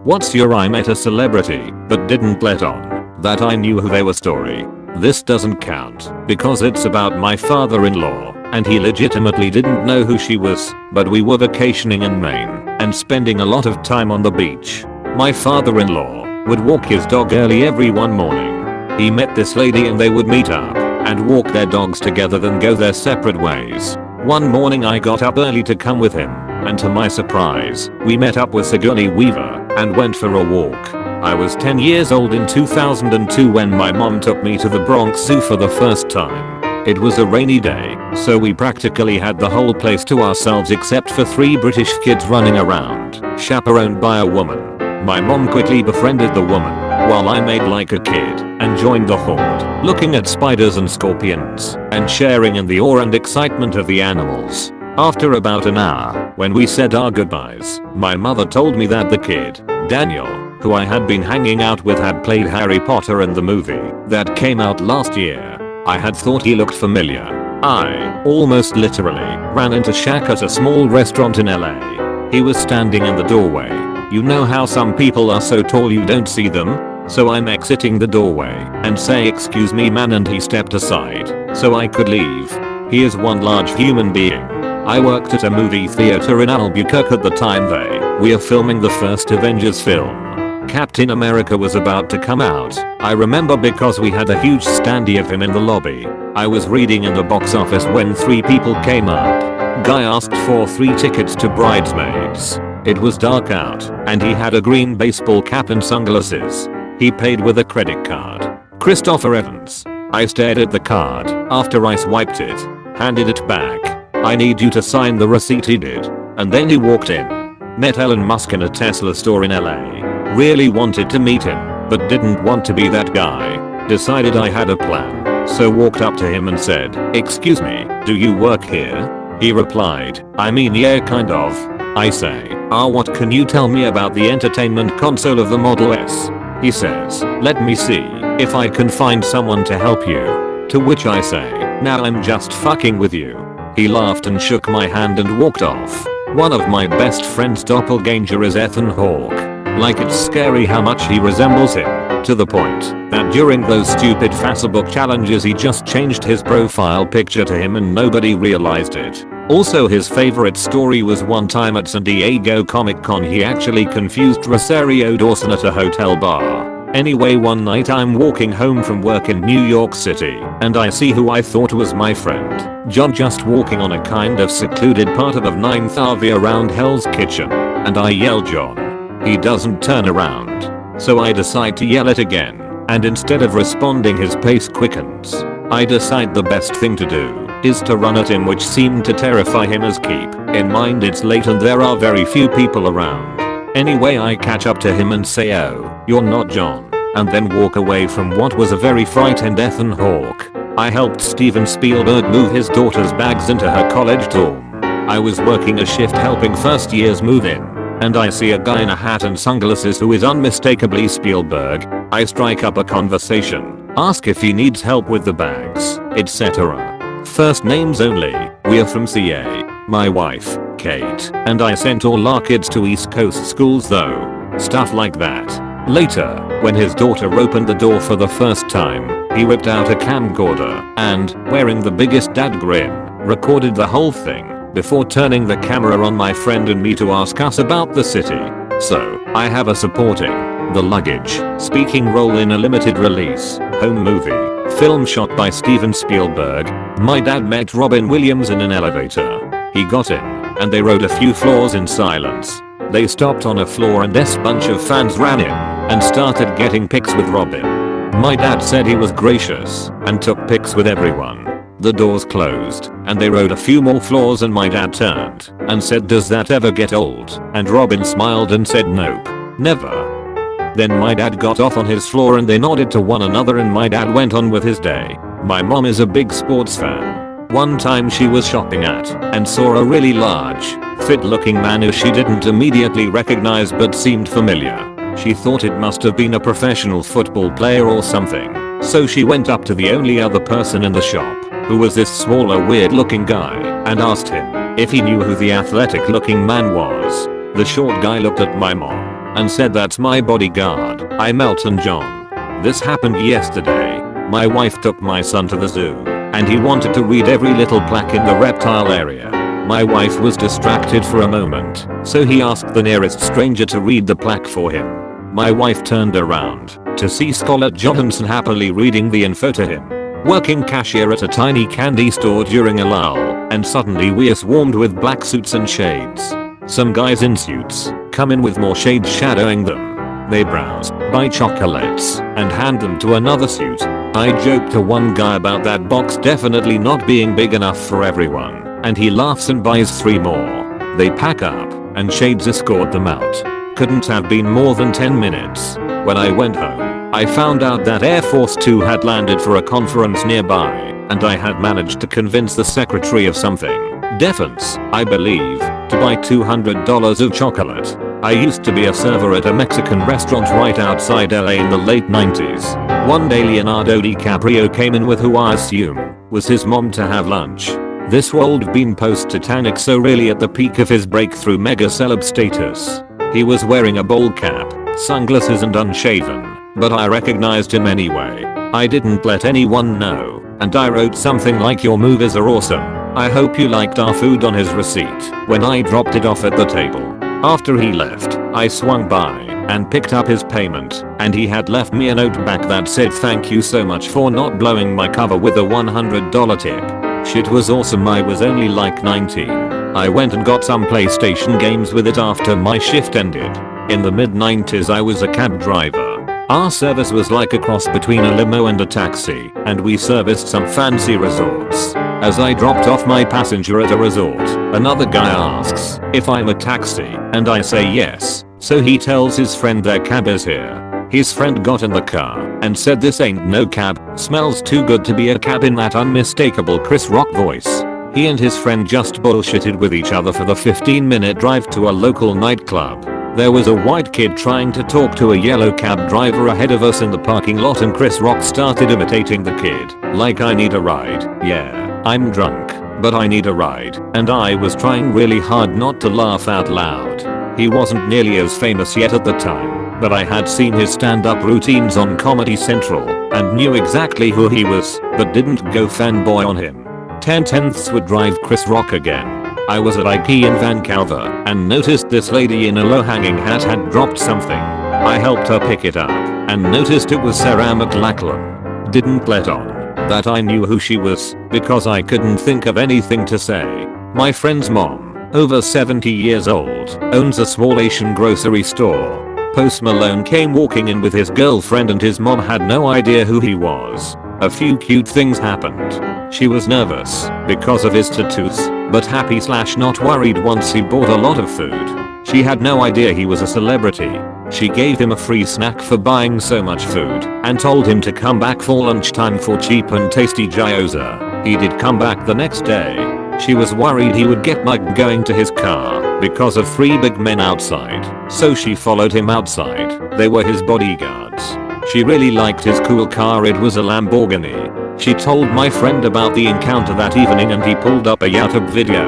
What's your I met a celebrity but didn't let on that I knew who they were story? This doesn't count because it's about my father-in-law and he legitimately didn't know who she was, but we were vacationing in Maine and spending a lot of time on the beach. My father-in-law would walk his dog early every one morning. He met this lady and they would meet up and walk their dogs together then go their separate ways. One morning I got up early to come with him, and to my surprise, we met up with Sigourney Weaver and went for a walk. I was 10 years old in 2002 when my mom took me to the Bronx Zoo for the first time. It was a rainy day, so we practically had the whole place to ourselves except for 3 British kids running around, chaperoned by a woman. My mom quickly befriended the woman, while I made like a kid and joined the horde, looking at spiders and scorpions and sharing in the awe and excitement of the animals. After about an hour, when we said our goodbyes, my mother told me that the kid, Daniel, who I had been hanging out with had played Harry Potter in the movie that came out last year. I had thought he looked familiar. I, almost literally, ran into Shaq at a small restaurant in LA. He was standing in the doorway. You know how some people are so tall you don't see them? So I'm exiting the doorway and say excuse me man and he stepped aside so I could leave. He is one large human being. I worked at a movie theater in Albuquerque at the time we were filming the first Avengers film. Captain America was about to come out. I remember because we had a huge standee of him in the lobby. I was reading in the box office when 3 people came up. Guy asked for 3 tickets to Bridesmaids. It was dark out and he had a green baseball cap and sunglasses. He paid with a credit card. Christopher Evans. I stared at the card after I swiped it, handed it back. I need you to sign the receipt. He did. And then he walked in. Met Elon Musk in a Tesla store in LA. Really wanted to meet him, but didn't want to be that guy. Decided I had a plan, so walked up to him and said, "Excuse me, do you work here?" He replied, "I mean yeah kind of." I say, "What can you tell me about the entertainment console of the Model S?" He says, "Let me see if I can find someone to help you." To which I say, "Now I'm just fucking with you." He laughed and shook my hand and walked off. One of my best friend's doppelganger is Ethan Hawke. Like it's scary how much he resembles him, to the point that during those stupid Facebook challenges he just changed his profile picture to him and nobody realized it. Also his favorite story was one time at San Diego Comic Con he actually confused Rosario Dawson at a hotel bar. Anyway one night I'm walking home from work in New York City and I see who I thought was my friend John just walking on a kind of secluded part of 9th Ave around Hell's Kitchen, and I yell John. He doesn't turn around. So I decide to yell it again, and instead of responding his pace quickens. I decide the best thing to do is to run at him, which seemed to terrify him as keep in mind it's late and there are very few people around. Anyway I catch up to him and say "Oh, you're not John," and then walk away from what was a very frightened Ethan Hawke. I helped Steven Spielberg move his daughter's bags into her college dorm. I was working a shift helping first years move in. And I see a guy in a hat and sunglasses who is unmistakably Spielberg. I strike up a conversation, ask if he needs help with the bags, etc. First names only. We're from CA. My wife, Kate, and I sent all our kids to East Coast schools though. Stuff like that. Later, when his daughter opened the door for the first time, he whipped out a camcorder and, wearing the biggest dad grin, recorded the whole thing before turning the camera on my friend and me to ask us about the city. So, I have a supporting the luggage speaking role in a limited release home movie film shot by Steven Spielberg. My dad met Robin Williams in an elevator. He got in, and they rode a few floors in silence. They stopped on a floor and a bunch of fans ran in and started getting pics with Robin. My dad said he was gracious and took pics with everyone. The doors closed and they rode a few more floors and my dad turned and said, "Does that ever get old?" And Robin smiled and said, "Nope, never." Then my dad got off on his floor and they nodded to one another and my dad went on with his day. My mom is a big sports fan. One time she was shopping at and saw a really large, fit looking man who she didn't immediately recognize but seemed familiar. She thought it must have been a professional football player or something. So she went up to the only other person in the shop, who was this smaller weird looking guy, and asked him if he knew who the athletic looking man was. The short guy looked at my mom and said that's my bodyguard. I'm Elton John. This happened yesterday. My wife took my son to the zoo, and he wanted to read every little plaque in the reptile area. My wife was distracted for a moment, so he asked the nearest stranger to read the plaque for him. My wife turned around to see Scarlett Johansson happily reading the info to him. Working cashier at a tiny candy store during a lull, and suddenly we're swarmed with black suits and shades. Some guys in suits come in with more shades shadowing them. They browse, buy chocolates, and hand them to another suit. I joked to one guy about that box definitely not being big enough for everyone, and he laughs and buys 3 more. They pack up, and shades escort them out. Couldn't have been more than 10 minutes. When I went home, I found out that Air Force 2 had landed for a conference nearby, and I had managed to convince the secretary of something, defense, I believe, to buy $200 of chocolate. I used to be a server at a Mexican restaurant right outside LA in the late 90s. One day Leonardo DiCaprio came in with who I assume was his mom to have lunch. This would have been post-Titanic, so really at the peak of his breakthrough mega celeb status. He was wearing a bowl cap, sunglasses and unshaven, but I recognized him anyway. I didn't let anyone know, and I wrote something like "Your movies are awesome. I hope you liked our food" on his receipt when I dropped it off at the table. After he left, I swung by and picked up his payment, and he had left me a note back that said "Thank you so much for not blowing my cover" with a $100 tip. Shit was awesome. I was only like 19. I went and got some PlayStation games with it after my shift ended. In the mid-90s I was a cab driver. Our service was like a cross between a limo and a taxi, and we serviced some fancy resorts. As I dropped off my passenger at a resort, another guy asks if I'm a taxi, and I say yes, so he tells his friend their cab is here. His friend got in the car and said "This ain't no cab, smells too good to be a cab" in that unmistakable Chris Rock voice. He and his friend just bullshitted with each other for the 15-minute drive to a local nightclub. There was a white kid trying to talk to a yellow cab driver ahead of us in the parking lot, and Chris Rock started imitating the kid, like "I need a ride, yeah, I'm drunk, but I need a ride," and I was trying really hard not to laugh out loud. He wasn't nearly as famous yet at the time, but I had seen his stand-up routines on Comedy Central and knew exactly who he was, but didn't go fanboy on him. 10/10ths would drive Chris Rock again. I was at IKEA in Vancouver and noticed this lady in a low-hanging hat had dropped something. I helped her pick it up and noticed it was Sarah McLachlan. Didn't let on that I knew who she was because I couldn't think of anything to say. My friend's mom, over 70 years old, owns a small Asian grocery store. Post Malone came walking in with his girlfriend and his mom had no idea who he was. A few cute things happened. She was nervous because of his tattoos, but happy/not worried once he bought a lot of food. She had no idea he was a celebrity. She gave him a free snack for buying so much food and told him to come back for lunchtime for cheap and tasty gyoza. He did come back the next day. She was worried he would get mugged going to his car because of 3 big men outside, so she followed him outside. They were his bodyguards. She really liked his cool car. It was a Lamborghini. She told my friend about the encounter that evening, and he pulled up a YouTube video.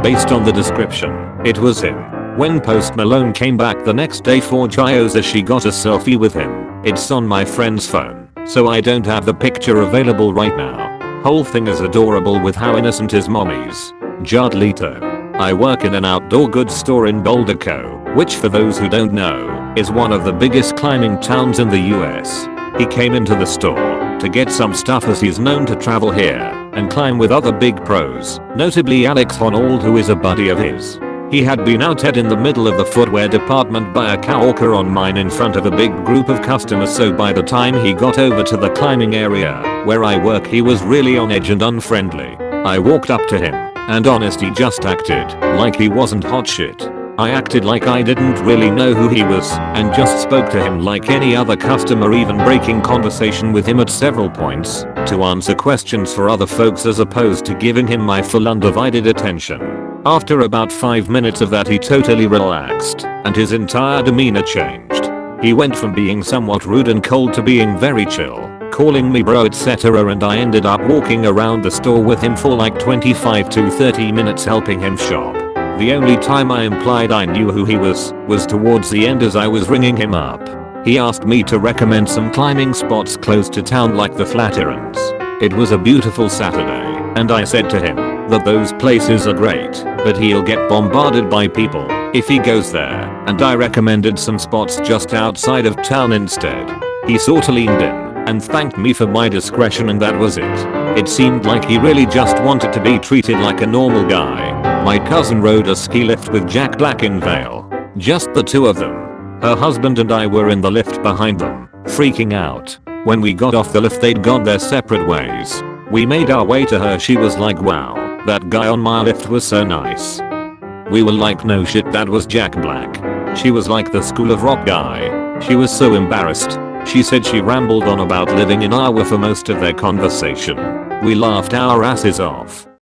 Based on the description, it was him. When Post Malone came back the next day for gyoza, she got a selfie with him. It's on my friend's phone, so I don't have the picture available right now. Whole thing is adorable with how innocent his mom is. Jared Leto. I work in an outdoor goods store in Boulder, which for those who don't know, is one of the biggest climbing towns in the US. He came into the store to get some stuff as he's known to travel here and climb with other big pros, notably Alex Honnold, who is a buddy of his. He had been outed in the middle of the footwear department by a coworker on mine in front of a big group of customers, so by the time he got over to the climbing area where I work, he was really on edge and unfriendly. I walked up to him, and honestly just acted like he wasn't hot shit. I acted like I didn't really know who he was and just spoke to him like any other customer, even breaking conversation with him at several points to answer questions for other folks as opposed to giving him my full undivided attention. After about 5 minutes of that, he totally relaxed and his entire demeanor changed. He went from being somewhat rude and cold to being very chill, calling me bro etc, and I ended up walking around the store with him for like 25 to 30 minutes helping him shop. The only time I implied I knew who he was towards the end as I was ringing him up. He asked me to recommend some climbing spots close to town like the Flatirons. It was a beautiful Saturday, and I said to him that those places are great, but he'll get bombarded by people if he goes there, and I recommended some spots just outside of town instead. He sorta leaned in and thanked me for my discretion, and that was it. It seemed like he really just wanted to be treated like a normal guy. My cousin rode a ski lift with Jack Black in Vale. Just the two of them. Her husband and I were in the lift behind them, freaking out. When we got off the lift, they'd gone their separate ways. We made our way to her. She was like, wow, that guy on my lift was so nice. We were like, no shit, that was Jack Black. She was like the School of Rock guy. She was so embarrassed. She said she rambled on about living in Iowa for most of their conversation. We laughed our asses off.